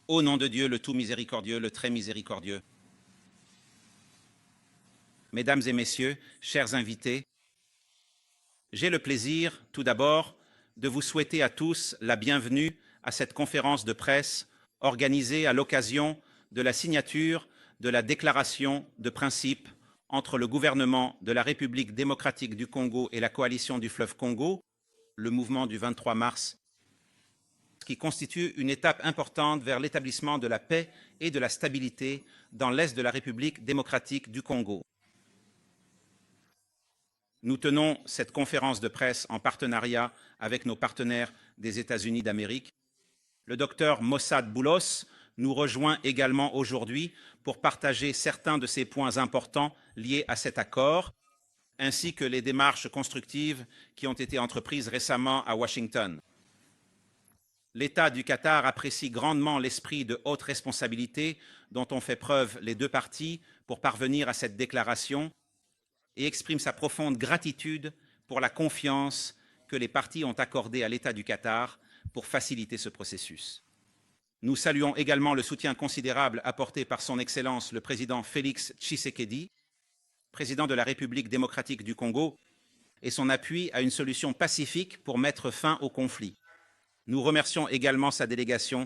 Au nom de Dieu, le tout miséricordieux, le très miséricordieux. Mesdames et messieurs, chers invités, j'ai le plaisir, tout d'abord, de vous souhaiter à tous la bienvenue à cette conférence de presse organisée à l'occasion de la signature de la déclaration de principe entre le gouvernement de la République démocratique du Congo et la coalition du fleuve Congo, le mouvement du 23 mars, qui constitue une étape importante vers l'établissement de la paix et de la stabilité dans l'est de la République démocratique du Congo. Nous tenons cette conférence de presse en partenariat avec nos partenaires des États-Unis d'Amérique. Le docteur Mossad Boulos nous rejoint également aujourd'hui pour partager certains de ces points importants liés à cet accord, ainsi que les démarches constructives qui ont été entreprises récemment à Washington. L'État du Qatar apprécie grandement l'esprit de haute responsabilité dont ont fait preuve les deux parties pour parvenir à cette déclaration et exprime sa profonde gratitude pour la confiance que les parties ont accordée à l'État du Qatar pour faciliter ce processus. Nous saluons également le soutien considérable apporté par son Excellence le président Félix Tshisekedi, président de la République démocratique du Congo, et son appui à une solution pacifique pour mettre fin au conflit. Nous remercions également sa délégation,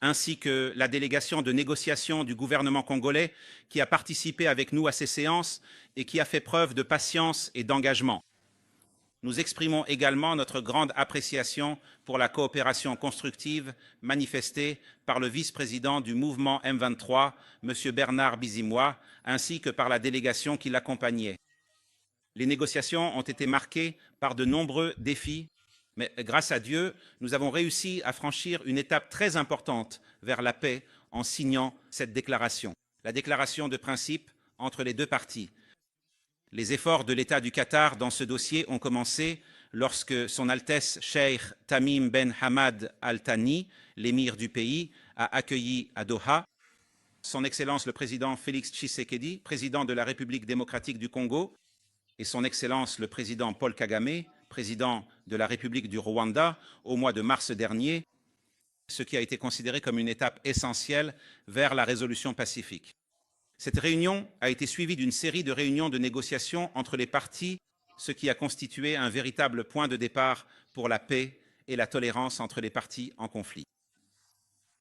ainsi que la délégation de négociation du gouvernement congolais qui a participé avec nous à ces séances et qui a fait preuve de patience et d'engagement. Nous exprimons également notre grande appréciation pour la coopération constructive manifestée par le vice-président du mouvement M23, M. Bernard Bizimois, ainsi que par la délégation qui l'accompagnait. Les négociations ont été marquées par de nombreux défis, mais grâce à Dieu, nous avons réussi à franchir une étape très importante vers la paix en signant cette déclaration, la déclaration de principe entre les deux parties. Les efforts de l'État du Qatar dans ce dossier ont commencé lorsque Son Altesse Cheikh Tamim Ben Hamad Al Thani, l'émir du pays, a accueilli à Doha Son Excellence le président Félix Tshisekedi, président de la République démocratique du Congo, et Son Excellence le président Paul Kagame, président de la République du Rwanda, au mois de mars dernier, ce qui a été considéré comme une étape essentielle vers la résolution pacifique. Cette réunion a été suivie d'une série de réunions de négociation entre les parties, ce qui a constitué un véritable point de départ pour la paix et la tolérance entre les parties en conflit.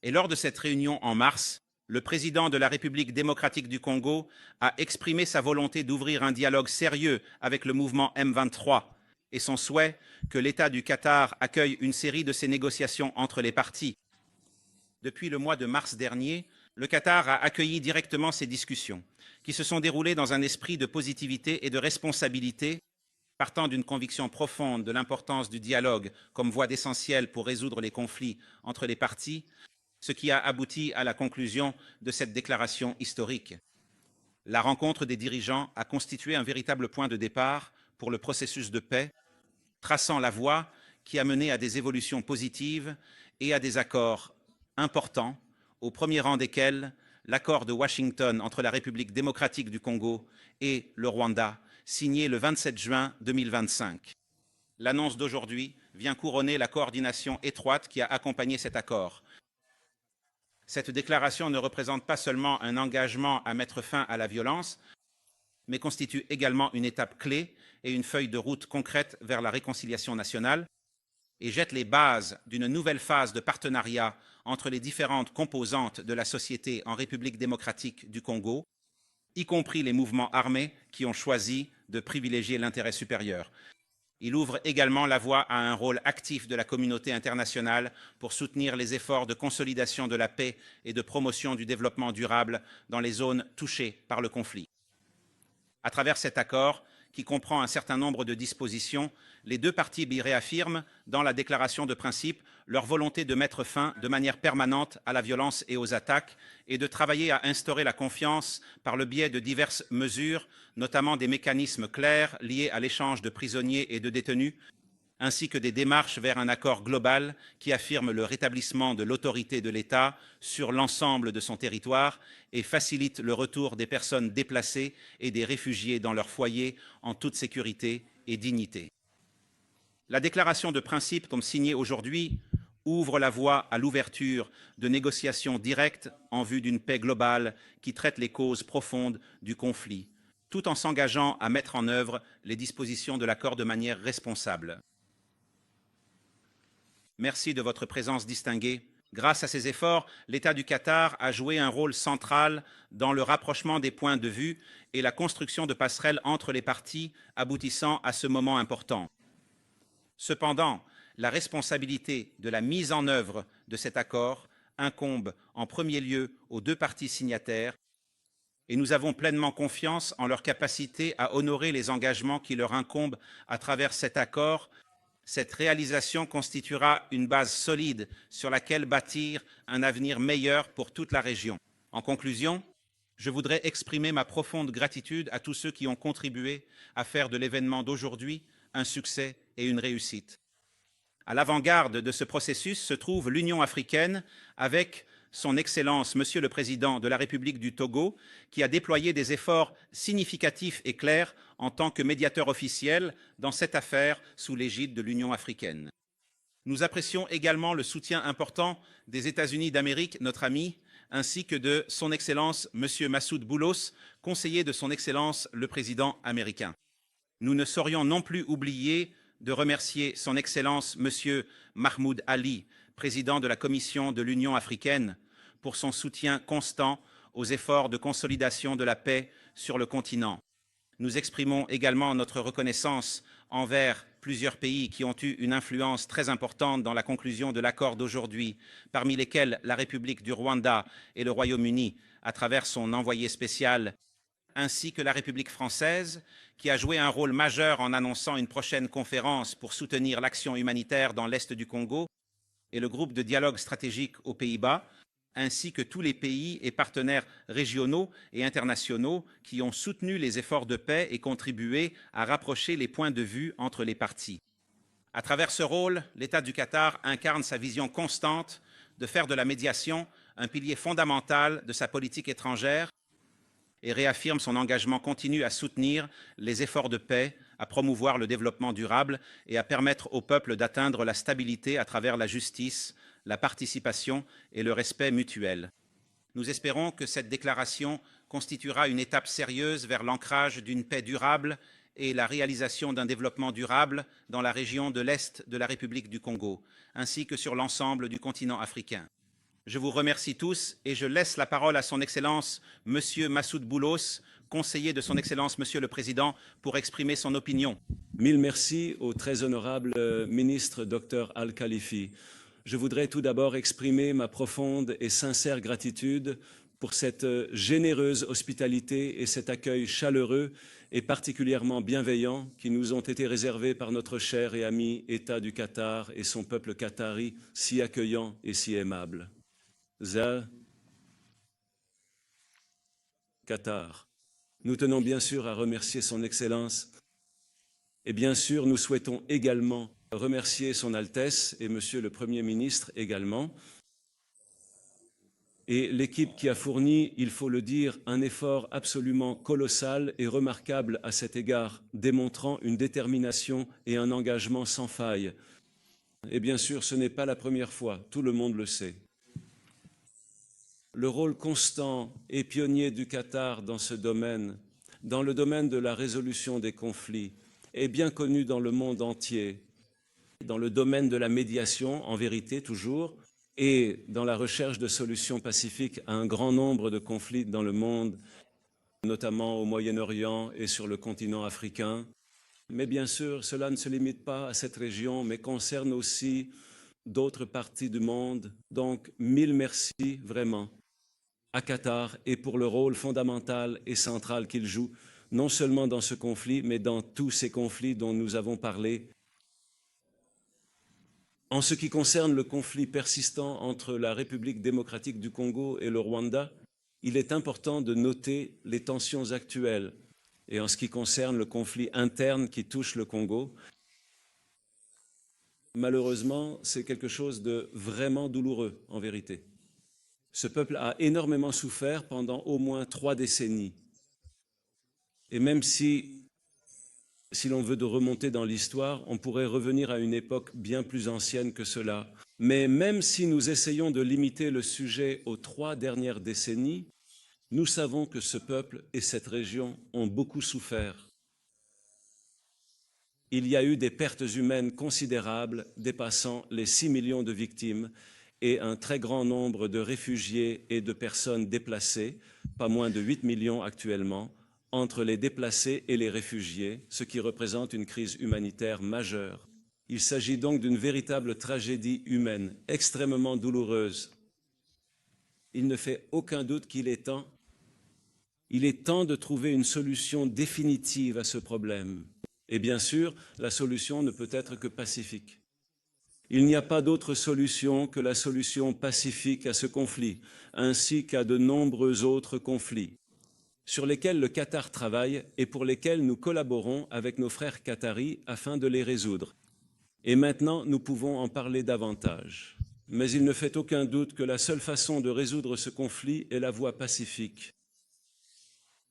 Et lors de cette réunion en mars, le président de la République démocratique du Congo a exprimé sa volonté d'ouvrir un dialogue sérieux avec le mouvement M23 et son souhait que l'État du Qatar accueille une série de ces négociations entre les parties. Depuis le mois de mars dernier, le Qatar a accueilli directement ces discussions, qui se sont déroulées dans un esprit de positivité et de responsabilité, partant d'une conviction profonde de l'importance du dialogue comme voie d'essentiel pour résoudre les conflits entre les parties, ce qui a abouti à la conclusion de cette déclaration historique. La rencontre des dirigeants a constitué un véritable point de départ pour le processus de paix, traçant la voie qui a mené à des évolutions positives et à des accords importants, au premier rang desquels l'accord de Washington entre la République démocratique du Congo et le Rwanda, signé le 27 juin 2025. L'annonce d'aujourd'hui vient couronner la coordination étroite qui a accompagné cet accord. Cette déclaration ne représente pas seulement un engagement à mettre fin à la violence, mais constitue également une étape clé et une feuille de route concrète vers la réconciliation nationale et jette les bases d'une nouvelle phase de partenariat entre les différentes composantes de la société en République démocratique du Congo, y compris les mouvements armés qui ont choisi de privilégier l'intérêt supérieur. Il ouvre également la voie à un rôle actif de la communauté internationale pour soutenir les efforts de consolidation de la paix et de promotion du développement durable dans les zones touchées par le conflit. À travers cet accord, qui comprend un certain nombre de dispositions, les deux parties y réaffirment, dans la déclaration de principe, leur volonté de mettre fin de manière permanente à la violence et aux attaques et de travailler à instaurer la confiance par le biais de diverses mesures, notamment des mécanismes clairs liés à l'échange de prisonniers et de détenus, ainsi que des démarches vers un accord global qui affirme le rétablissement de l'autorité de l'État sur l'ensemble de son territoire et facilite le retour des personnes déplacées et des réfugiés dans leur foyer en toute sécurité et dignité. La déclaration de principe, comme signée aujourd'hui, ouvre la voie à l'ouverture de négociations directes en vue d'une paix globale qui traite les causes profondes du conflit, tout en s'engageant à mettre en œuvre les dispositions de l'accord de manière responsable. Merci de votre présence distinguée. Grâce à ces efforts, l'État du Qatar a joué un rôle central dans le rapprochement des points de vue et la construction de passerelles entre les parties, aboutissant à ce moment important. Cependant, la responsabilité de la mise en œuvre de cet accord incombe en premier lieu aux deux parties signataires et nous avons pleinement confiance en leur capacité à honorer les engagements qui leur incombent à travers cet accord. Cette réalisation constituera une base solide sur laquelle bâtir un avenir meilleur pour toute la région. En conclusion, je voudrais exprimer ma profonde gratitude à tous ceux qui ont contribué à faire de l'événement d'aujourd'hui un succès et une réussite. À l'avant-garde de ce processus se trouve l'Union africaine avec son Excellence, Monsieur le Président de la République du Togo, qui a déployé des efforts significatifs et clairs en tant que médiateur officiel dans cette affaire sous l'égide de l'Union africaine. Nous apprécions également le soutien important des États-Unis d'Amérique, notre ami, ainsi que de son Excellence, Monsieur Massoud Boulos, conseiller de son Excellence le Président américain. Nous ne saurions non plus oublier de remercier son Excellence, Monsieur Mahmoud Ali, président de la Commission de l'Union africaine, pour son soutien constant aux efforts de consolidation de la paix sur le continent. Nous exprimons également notre reconnaissance envers plusieurs pays qui ont eu une influence très importante dans la conclusion de l'accord d'aujourd'hui, parmi lesquels la République du Rwanda et le Royaume-Uni, à travers son envoyé spécial, ainsi que la République française, qui a joué un rôle majeur en annonçant une prochaine conférence pour soutenir l'action humanitaire dans l'Est du Congo, et le groupe de dialogue stratégique aux Pays-Bas, ainsi que tous les pays et partenaires régionaux et internationaux qui ont soutenu les efforts de paix et contribué à rapprocher les points de vue entre les parties. À travers ce rôle, l'État du Qatar incarne sa vision constante de faire de la médiation un pilier fondamental de sa politique étrangère et réaffirme son engagement continu à soutenir les efforts de paix, à promouvoir le développement durable et à permettre au peuple d'atteindre la stabilité à travers la justice, la participation et le respect mutuel. Nous espérons que cette déclaration constituera une étape sérieuse vers l'ancrage d'une paix durable et la réalisation d'un développement durable dans la région de l'Est de la République du Congo, ainsi que sur l'ensemble du continent africain. Je vous remercie tous et je laisse la parole à son Excellence, Monsieur Massoud Boulos, conseiller de son Excellence, Monsieur le Président, pour exprimer son opinion. Mille merci au très honorable ministre Dr Al-Khalifi. Je voudrais tout d'abord exprimer ma profonde et sincère gratitude pour cette généreuse hospitalité et cet accueil chaleureux et particulièrement bienveillant qui nous ont été réservés par notre cher et ami État du Qatar et son peuple qatari si accueillant et si aimable. Qatar. Nous tenons bien sûr à remercier son Excellence et bien sûr nous souhaitons également remercier son Altesse et Monsieur le Premier ministre également et l'équipe qui a fourni, il faut le dire, un effort absolument colossal et remarquable à cet égard, démontrant une détermination et un engagement sans faille. Et bien sûr, ce n'est pas la première fois, tout le monde le sait. Le rôle constant et pionnier du Qatar dans ce domaine, dans le domaine de la résolution des conflits, est bien connu dans le monde entier, dans le domaine de la médiation, en vérité toujours, et dans la recherche de solutions pacifiques à un grand nombre de conflits dans le monde, notamment au Moyen-Orient et sur le continent africain. Mais bien sûr, cela ne se limite pas à cette région, mais concerne aussi d'autres parties du monde. Donc, mille merci vraiment à Qatar et pour le rôle fondamental et central qu'il joue, non seulement dans ce conflit, mais dans tous ces conflits dont nous avons parlé. En ce qui concerne le conflit persistant entre la République démocratique du Congo et le Rwanda, il est important de noter les tensions actuelles. Et en ce qui concerne le conflit interne qui touche le Congo, malheureusement, c'est quelque chose de vraiment douloureux, en vérité. Ce peuple a énormément souffert pendant au moins 3 décennies. Et même si Si l'on veut de remonter dans l'histoire, on pourrait revenir à une époque bien plus ancienne que cela. Mais même si nous essayons de limiter le sujet aux 3 dernières décennies, nous savons que ce peuple et cette région ont beaucoup souffert. Il y a eu des pertes humaines considérables, dépassant les 6 millions de victimes et un très grand nombre de réfugiés et de personnes déplacées, pas moins de 8 millions actuellement, entre les déplacés et les réfugiés, ce qui représente une crise humanitaire majeure. Il s'agit donc d'une véritable tragédie humaine, extrêmement douloureuse. Il ne fait aucun doute qu'il est temps de trouver une solution définitive à ce problème. Et bien sûr, la solution ne peut être que pacifique. Il n'y a pas d'autre solution que la solution pacifique à ce conflit, ainsi qu'à de nombreux autres conflits, sur lesquels le Qatar travaille et pour lesquels nous collaborons avec nos frères qataris afin de les résoudre. Et maintenant, nous pouvons en parler davantage. Mais il ne fait aucun doute que la seule façon de résoudre ce conflit est la voie pacifique.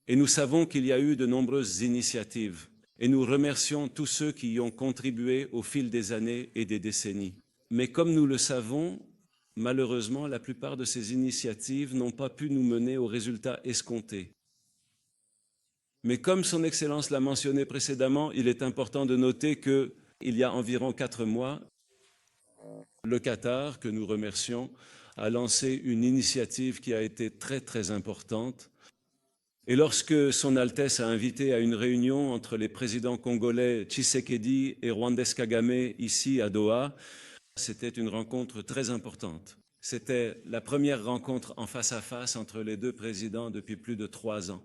Et nous savons qu'il y a eu de nombreuses initiatives. Et nous remercions tous ceux qui y ont contribué au fil des années et des décennies. Mais comme nous le savons, malheureusement, la plupart de ces initiatives n'ont pas pu nous mener aux résultats escomptés. Mais comme Son Excellence l'a mentionné précédemment, il est important de noter qu'il y a environ 4 mois, le Qatar, que nous remercions, a lancé une initiative qui a été très importante. Et lorsque Son Altesse a invité à une réunion entre les présidents congolais Tshisekedi et rwandais Kagame ici à Doha, c'était une rencontre très importante. C'était la première rencontre en face à face entre les 2 présidents depuis plus de 3 ans.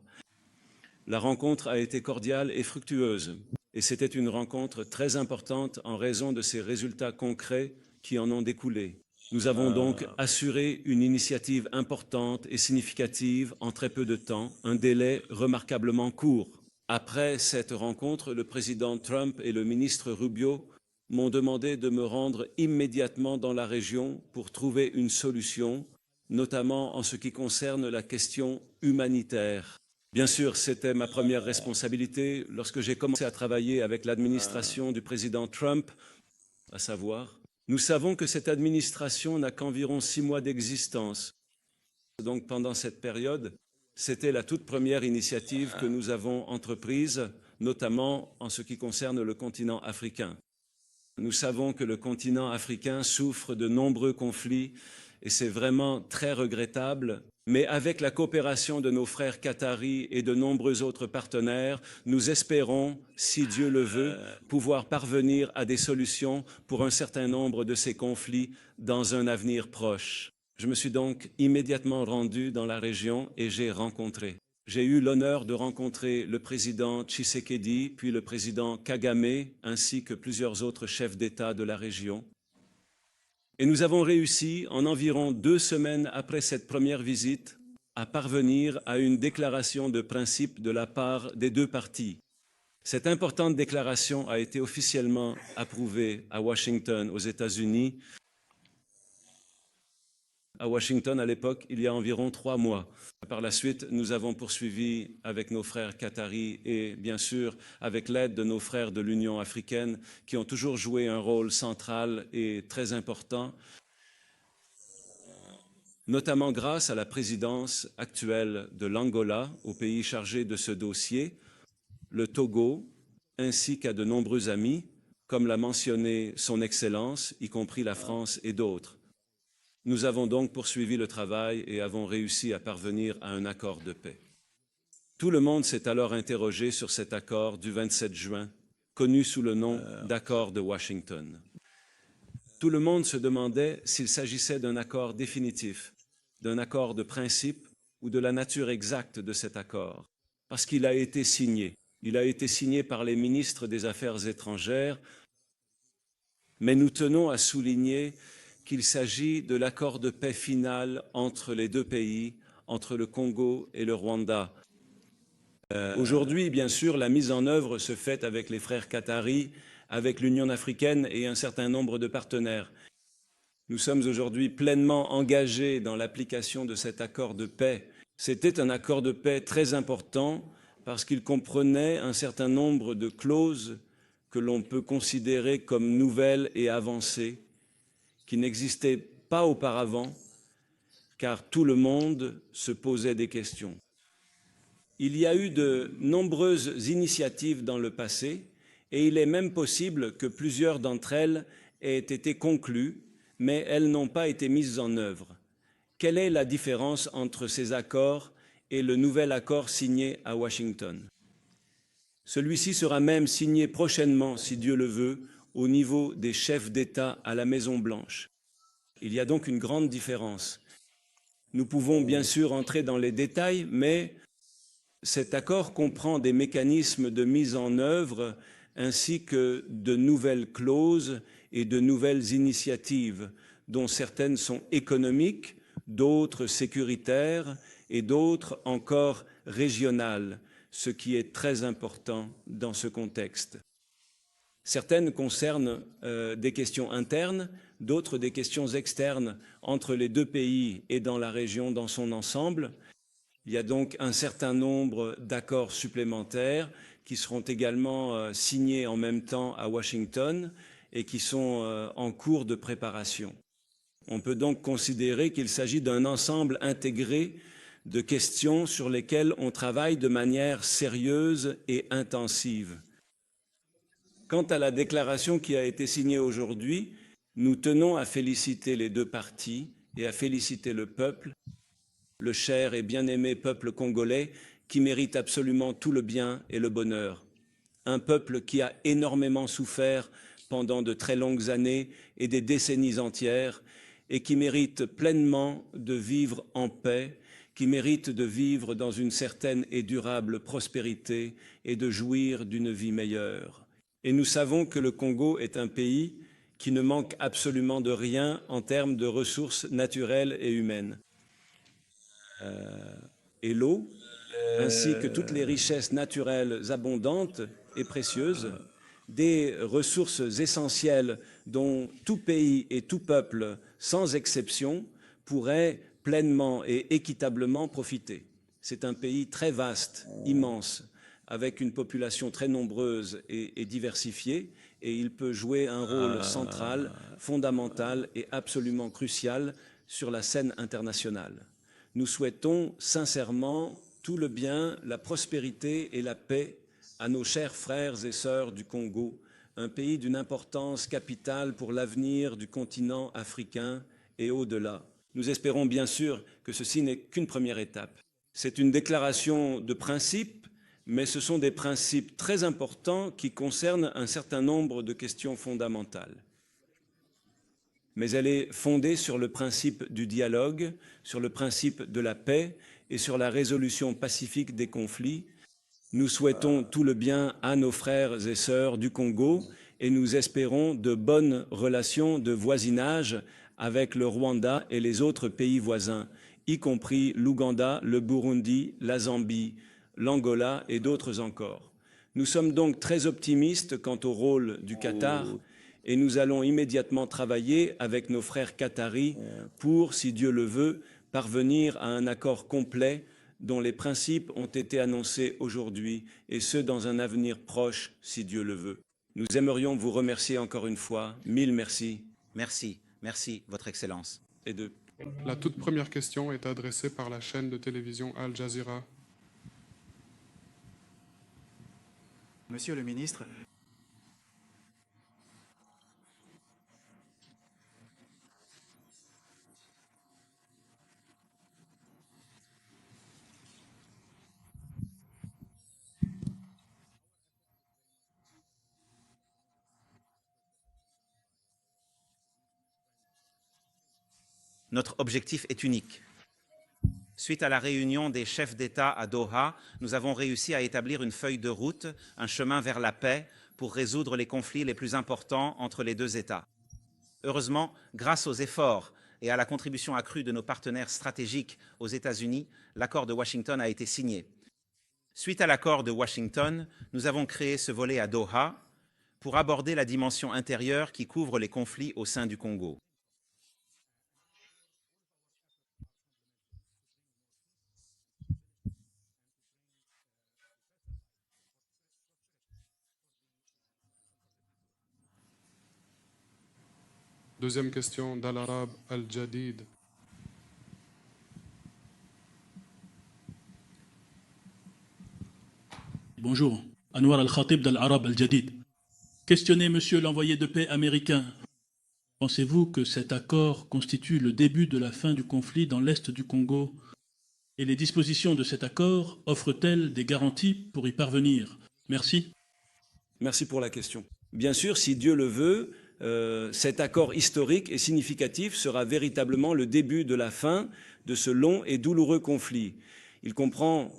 La rencontre a été cordiale et fructueuse, et c'était une rencontre très importante en raison de ces résultats concrets qui en ont découlé. Nous avons donc assuré une initiative importante et significative en très peu de temps, un délai remarquablement court. Après cette rencontre, le président Trump et le ministre Rubio m'ont demandé de me rendre immédiatement dans la région pour trouver une solution, notamment en ce qui concerne la question humanitaire. Bien sûr, c'était ma première responsabilité lorsque j'ai commencé à travailler avec l'administration du président Trump, à savoir, nous savons que cette administration n'a qu'environ 6 mois d'existence. Donc pendant cette période, c'était la toute première initiative que nous avons entreprise, notamment en ce qui concerne le continent africain. Nous savons que le continent africain souffre de nombreux conflits et c'est vraiment très regrettable. Mais avec la coopération de nos frères qataris et de nombreux autres partenaires, nous espérons, si Dieu le veut, pouvoir parvenir à des solutions pour un certain nombre de ces conflits dans un avenir proche. Je me suis donc immédiatement rendu dans la région et j'ai eu l'honneur de rencontrer le président Tshisekedi, puis le président Kagame, ainsi que plusieurs autres chefs d'État de la région. Et nous avons réussi, en environ 2 semaines après cette première visite, à parvenir à une déclaration de principe de la part des 2 parties. Cette importante déclaration a été officiellement approuvée à Washington, aux États-Unis. À Washington, à l'époque, il y a environ 3 mois. Par la suite, nous avons poursuivi avec nos frères qataris et, bien sûr, avec l'aide de nos frères de l'Union africaine qui ont toujours joué un rôle central et très important, notamment grâce à la présidence actuelle de l'Angola, au pays chargé de ce dossier, le Togo, ainsi qu'à de nombreux amis, comme l'a mentionné Son Excellence, y compris la France et d'autres. Nous avons donc poursuivi le travail et avons réussi à parvenir à un accord de paix. Tout le monde s'est alors interrogé sur cet accord du 27 juin, connu sous le nom d'accord de Washington. Tout le monde se demandait s'il s'agissait d'un accord définitif, d'un accord de principe ou de la nature exacte de cet accord, parce qu'il a été signé. Il a été signé par les ministres des Affaires étrangères, mais nous tenons à souligner qu'il s'agit de l'accord de paix final entre les 2 pays, entre le Congo et le Rwanda. Aujourd'hui, bien sûr, la mise en œuvre se fait avec les frères qataris, avec l'Union africaine et un certain nombre de partenaires. Nous sommes aujourd'hui pleinement engagés dans l'application de cet accord de paix. C'était un accord de paix très important, parce qu'il comprenait un certain nombre de clauses que l'on peut considérer comme nouvelles et avancées, qui n'existaient pas auparavant, car tout le monde se posait des questions. Il y a eu de nombreuses initiatives dans le passé, et il est même possible que plusieurs d'entre elles aient été conclues, mais elles n'ont pas été mises en œuvre. Quelle est la différence entre ces accords et le nouvel accord signé à Washington? Celui-ci sera même signé prochainement, si Dieu le veut, au niveau des chefs d'État à la Maison-Blanche. Il y a donc une grande différence. Nous pouvons bien sûr entrer dans les détails, mais cet accord comprend des mécanismes de mise en œuvre ainsi que de nouvelles clauses et de nouvelles initiatives, dont certaines sont économiques, d'autres sécuritaires et d'autres encore régionales, ce qui est très important dans ce contexte. Certaines concernent des questions internes, d'autres des questions externes entre les deux pays et dans la région dans son ensemble. Il y a donc un certain nombre d'accords supplémentaires qui seront également signés en même temps à Washington et qui sont en cours de préparation. On peut donc considérer qu'il s'agit d'un ensemble intégré de questions sur lesquelles on travaille de manière sérieuse et intensive. Quant à la déclaration qui a été signée aujourd'hui, nous tenons à féliciter les deux parties et à féliciter le peuple, le cher et bien-aimé peuple congolais qui mérite absolument tout le bien et le bonheur. Un peuple qui a énormément souffert pendant de très longues années et des décennies entières et qui mérite pleinement de vivre en paix, qui mérite de vivre dans une certaine et durable prospérité et de jouir d'une vie meilleure. Et nous savons que le Congo est un pays qui ne manque absolument de rien en termes de ressources naturelles et humaines. Et l'eau, ainsi que toutes les richesses naturelles abondantes et précieuses, des ressources essentielles dont tout pays et tout peuple, sans exception, pourrait pleinement et équitablement profiter. C'est un pays très vaste, immense, avec une population très nombreuse et diversifiée, et il peut jouer un rôle central, fondamental et absolument crucial sur la scène internationale. Nous souhaitons sincèrement tout le bien, la prospérité et la paix à nos chers frères et sœurs du Congo, un pays d'une importance capitale pour l'avenir du continent africain et au-delà. Nous espérons bien sûr que ceci n'est qu'une première étape. C'est une déclaration de principe, mais ce sont des principes très importants qui concernent un certain nombre de questions fondamentales. Mais elle est fondée sur le principe du dialogue, sur le principe de la paix et sur la résolution pacifique des conflits. Nous souhaitons tout le bien à nos frères et sœurs du Congo et nous espérons de bonnes relations de voisinage avec le Rwanda et les autres pays voisins, y compris l'Ouganda, le Burundi, la Zambie, l'Angola et d'autres encore. Nous sommes donc très optimistes quant au rôle du Qatar et nous allons immédiatement travailler avec nos frères qataris pour, si Dieu le veut, parvenir à un accord complet dont les principes ont été annoncés aujourd'hui, et ce, dans un avenir proche, si Dieu le veut. Nous aimerions vous remercier encore une fois. Mille merci. Merci, merci, Votre Excellence. La toute première question est adressée par la chaîne de télévision Al Jazeera. Monsieur le ministre, Notre objectif est unique. Suite à la réunion des chefs d'État à Doha, nous avons réussi à établir une feuille de route, un chemin vers la paix pour résoudre les conflits les plus importants entre les deux États. Heureusement, grâce aux efforts et à la contribution accrue de nos partenaires stratégiques aux États-Unis, l'accord de Washington a été signé. Suite à l'accord de Washington, nous avons créé ce volet à Doha pour aborder la dimension intérieure qui couvre les conflits au sein du Congo. Deuxième question d'Al-Arab Al-Jadid. Bonjour, Anwar Al-Khatib d'Al-Arab Al-Jadid. Questionnez monsieur l'envoyé de paix américain. Pensez-vous que cet accord constitue le début de la fin du conflit dans l'est du Congo? Et les dispositions de cet accord offrent-elles des garanties pour y parvenir? Merci. Merci pour la question. Bien sûr, si Dieu le veut, cet accord historique et significatif sera véritablement le début de la fin de ce long et douloureux conflit. Il comprend,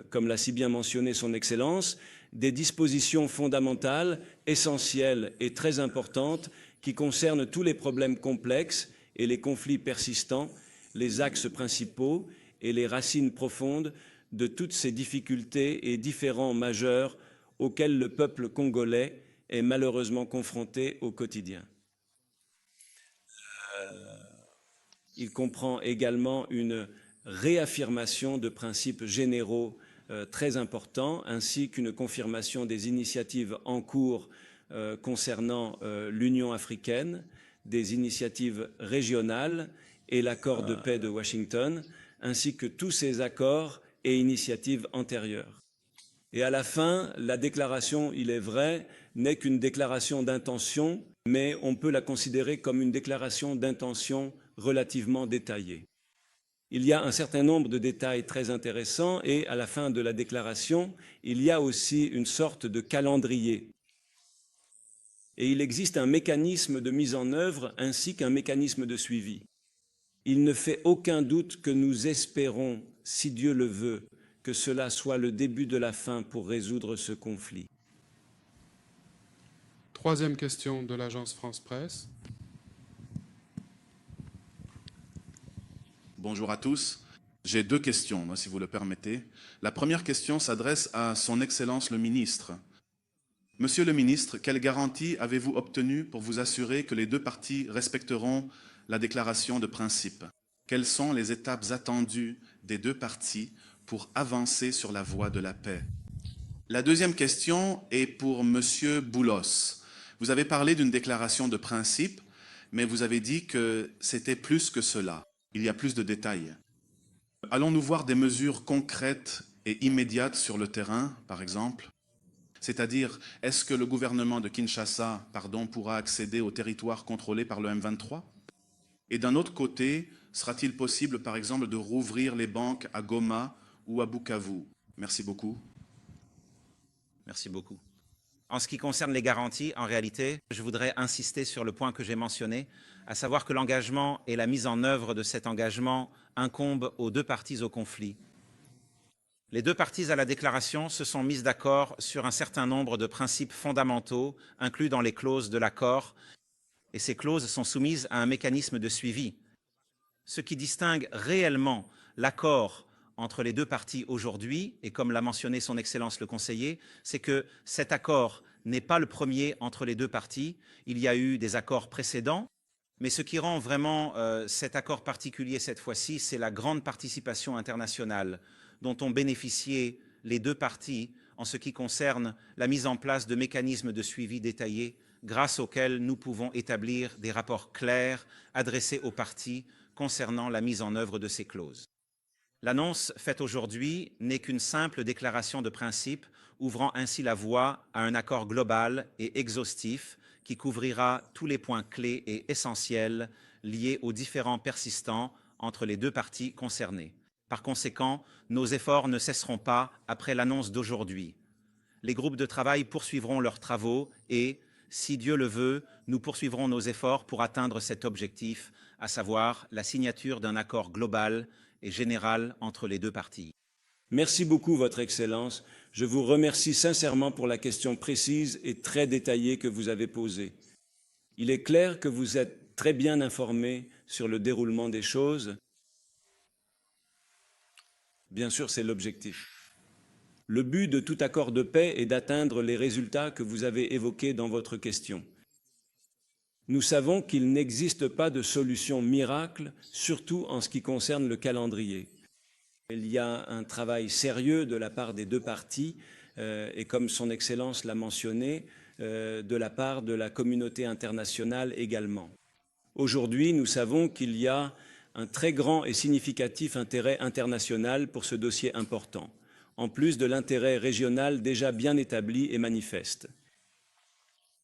comme l'a si bien mentionné son Excellence, des dispositions fondamentales, essentielles et très importantes qui concernent tous les problèmes complexes et les conflits persistants, les axes principaux et les racines profondes de toutes ces difficultés et différends majeurs auxquels le peuple congolais est malheureusement confronté au quotidien. Il comprend également une réaffirmation de principes généraux très importants, ainsi qu'une confirmation des initiatives en cours concernant l'Union africaine, des initiatives régionales et l'accord de paix de Washington, ainsi que tous ces accords et initiatives antérieures. Et à la fin, la déclaration, il est vrai, n'est qu'une déclaration d'intention, mais on peut la considérer comme une déclaration d'intention relativement détaillée. Il y a un certain nombre de détails très intéressants et à la fin de la déclaration, il y a aussi une sorte de calendrier. Et il existe un mécanisme de mise en œuvre ainsi qu'un mécanisme de suivi. Il ne fait aucun doute que nous espérons, si Dieu le veut, que cela soit le début de la fin pour résoudre ce conflit. Troisième question de l'agence France-Presse. Bonjour à tous. J'ai deux questions, si vous le permettez. La première question s'adresse à son Excellence le ministre. Monsieur le ministre, quelles garanties avez-vous obtenues pour vous assurer que les deux parties respecteront la déclaration de principe? Quelles sont les étapes attendues des deux parties pour avancer sur la voie de la paix? La deuxième question est pour Monsieur Boulos. Vous avez parlé d'une déclaration de principe, mais vous avez dit que c'était plus que cela. Il y a plus de détails. Allons-nous voir des mesures concrètes et immédiates sur le terrain, par exemple? C'est-à-dire, est-ce que le gouvernement de Kinshasa, pourra accéder au territoire contrôlé par le M23? Et d'un autre côté, sera-t-il possible, par exemple, de rouvrir les banques à Goma ou à Bukavu? Merci beaucoup. Merci beaucoup. En ce qui concerne les garanties, en réalité, je voudrais insister sur le point que j'ai mentionné, à savoir que l'engagement et la mise en œuvre de cet engagement incombent aux deux parties au conflit. Les deux parties à la déclaration se sont mises d'accord sur un certain nombre de principes fondamentaux inclus dans les clauses de l'accord, et ces clauses sont soumises à un mécanisme de suivi. Ce qui distingue réellement l'accord entre les deux parties aujourd'hui, et comme l'a mentionné son Excellence le conseiller, c'est que cet accord n'est pas le premier entre les deux parties. Il y a eu des accords précédents, mais ce qui rend vraiment cet accord particulier cette fois-ci, c'est la grande participation internationale dont ont bénéficié les deux parties en ce qui concerne la mise en place de mécanismes de suivi détaillés grâce auxquels nous pouvons établir des rapports clairs adressés aux parties concernant la mise en œuvre de ces clauses. L'annonce faite aujourd'hui n'est qu'une simple déclaration de principe, ouvrant ainsi la voie à un accord global et exhaustif qui couvrira tous les points clés et essentiels liés aux différends persistants entre les deux parties concernées. Par conséquent, nos efforts ne cesseront pas après l'annonce d'aujourd'hui. Les groupes de travail poursuivront leurs travaux et, si Dieu le veut, nous poursuivrons nos efforts pour atteindre cet objectif, à savoir la signature d'un accord global et général entre les deux parties. Merci beaucoup, Votre Excellence. Je vous remercie sincèrement pour la question précise et très détaillée que vous avez posée. Il est clair que vous êtes très bien informé sur le déroulement des choses. Bien sûr, c'est l'objectif. Le but de tout accord de paix est d'atteindre les résultats que vous avez évoqués dans votre question. Nous savons qu'il n'existe pas de solution miracle, surtout en ce qui concerne le calendrier. Il y a un travail sérieux de la part des deux parties et comme son Excellence l'a mentionné, de la part de la communauté internationale également. Aujourd'hui, nous savons qu'il y a un très grand et significatif intérêt international pour ce dossier important, en plus de l'intérêt régional déjà bien établi et manifeste.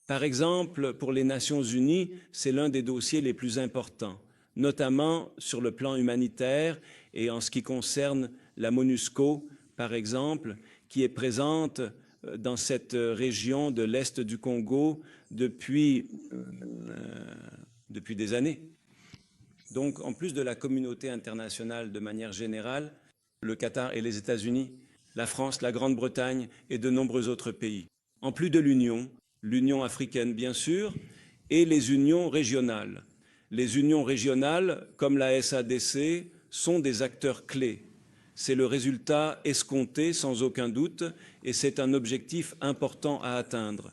Par exemple, pour les Nations Unies, c'est l'un des dossiers les plus importants, notamment sur le plan humanitaire et en ce qui concerne la MONUSCO, par exemple, qui est présente dans cette région de l'Est du Congo depuis des années. Donc, en plus de la communauté internationale de manière générale, le Qatar et les États-Unis, la France, la Grande-Bretagne et de nombreux autres pays. En plus de l'Union africaine bien sûr, et les unions régionales. Les unions régionales, comme la SADC, sont des acteurs clés. C'est le résultat escompté sans aucun doute et c'est un objectif important à atteindre.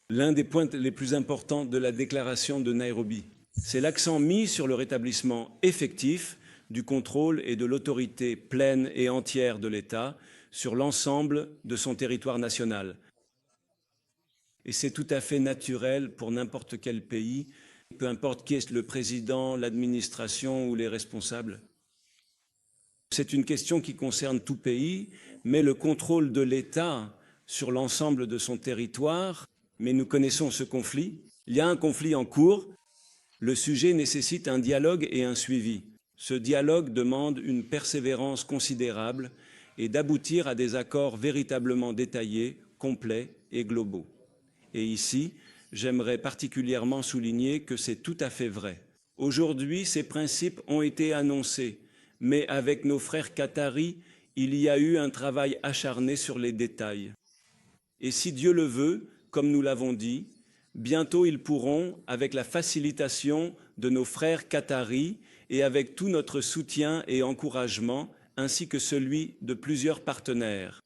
L'un des points les plus importants de la déclaration de Nairobi, c'est l'accent mis sur le rétablissement effectif du contrôle et de l'autorité pleine et entière de l'État sur l'ensemble de son territoire national. Et c'est tout à fait naturel pour n'importe quel pays, peu importe qui est le président, l'administration ou les responsables. C'est une question qui concerne tout pays, mais le contrôle de l'État sur l'ensemble de son territoire, mais nous connaissons ce conflit. Il y a un conflit en cours. Le sujet nécessite un dialogue et un suivi. Ce dialogue demande une persévérance considérable et d'aboutir à des accords véritablement détaillés, complets et globaux. Et ici, j'aimerais particulièrement souligner que c'est tout à fait vrai. Aujourd'hui, ces principes ont été annoncés, mais avec nos frères qataris, il y a eu un travail acharné sur les détails. Et si Dieu le veut, comme nous l'avons dit, bientôt ils pourront, avec la facilitation de nos frères qataris et avec tout notre soutien et encouragement, ainsi que celui de plusieurs partenaires.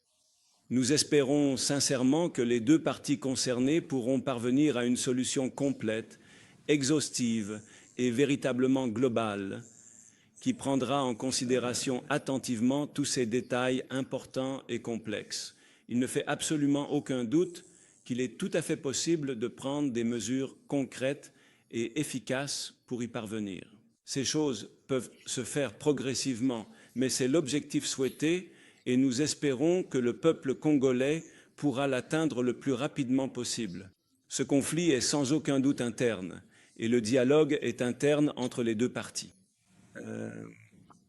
Nous espérons sincèrement que les deux parties concernées pourront parvenir à une solution complète, exhaustive et véritablement globale, qui prendra en considération attentivement tous ces détails importants et complexes. Il ne fait absolument aucun doute qu'il est tout à fait possible de prendre des mesures concrètes et efficaces pour y parvenir. Ces choses peuvent se faire progressivement, mais c'est l'objectif souhaité et nous espérons que le peuple congolais pourra l'atteindre le plus rapidement possible. Ce conflit est sans aucun doute interne et le dialogue est interne entre les deux parties.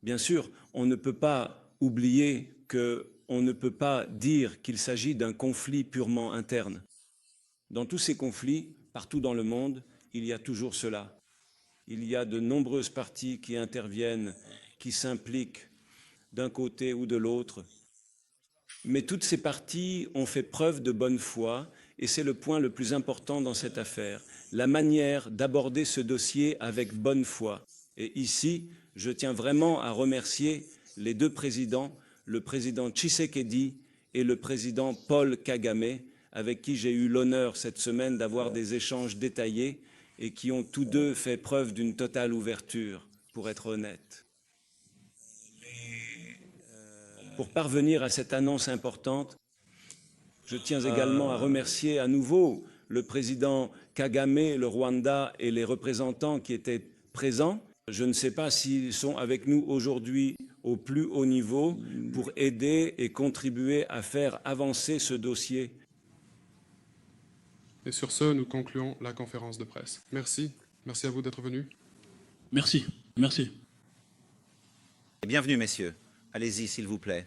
Bien sûr, on ne peut pas oublier qu'on ne peut pas dire qu'il s'agit d'un conflit purement interne. Dans tous ces conflits, partout dans le monde, il y a toujours cela. Il y a de nombreuses parties qui interviennent, qui s'impliquent d'un côté ou de l'autre. Mais toutes ces parties ont fait preuve de bonne foi et c'est le point le plus important dans cette affaire, la manière d'aborder ce dossier avec bonne foi. Et ici, je tiens vraiment à remercier les deux présidents, le président Tshisekedi et le président Paul Kagame, avec qui j'ai eu l'honneur cette semaine d'avoir des échanges détaillés et qui ont tous deux fait preuve d'une totale ouverture, pour être honnête. Pour parvenir à cette annonce importante, je tiens également à remercier à nouveau le président Kagame, le Rwanda et les représentants qui étaient présents. Je ne sais pas s'ils sont avec nous aujourd'hui au plus haut niveau pour aider et contribuer à faire avancer ce dossier. Et sur ce, nous concluons la conférence de presse. Merci. Merci à vous d'être venus. Merci. Merci. Bienvenue, messieurs. Allez-y, s'il vous plaît.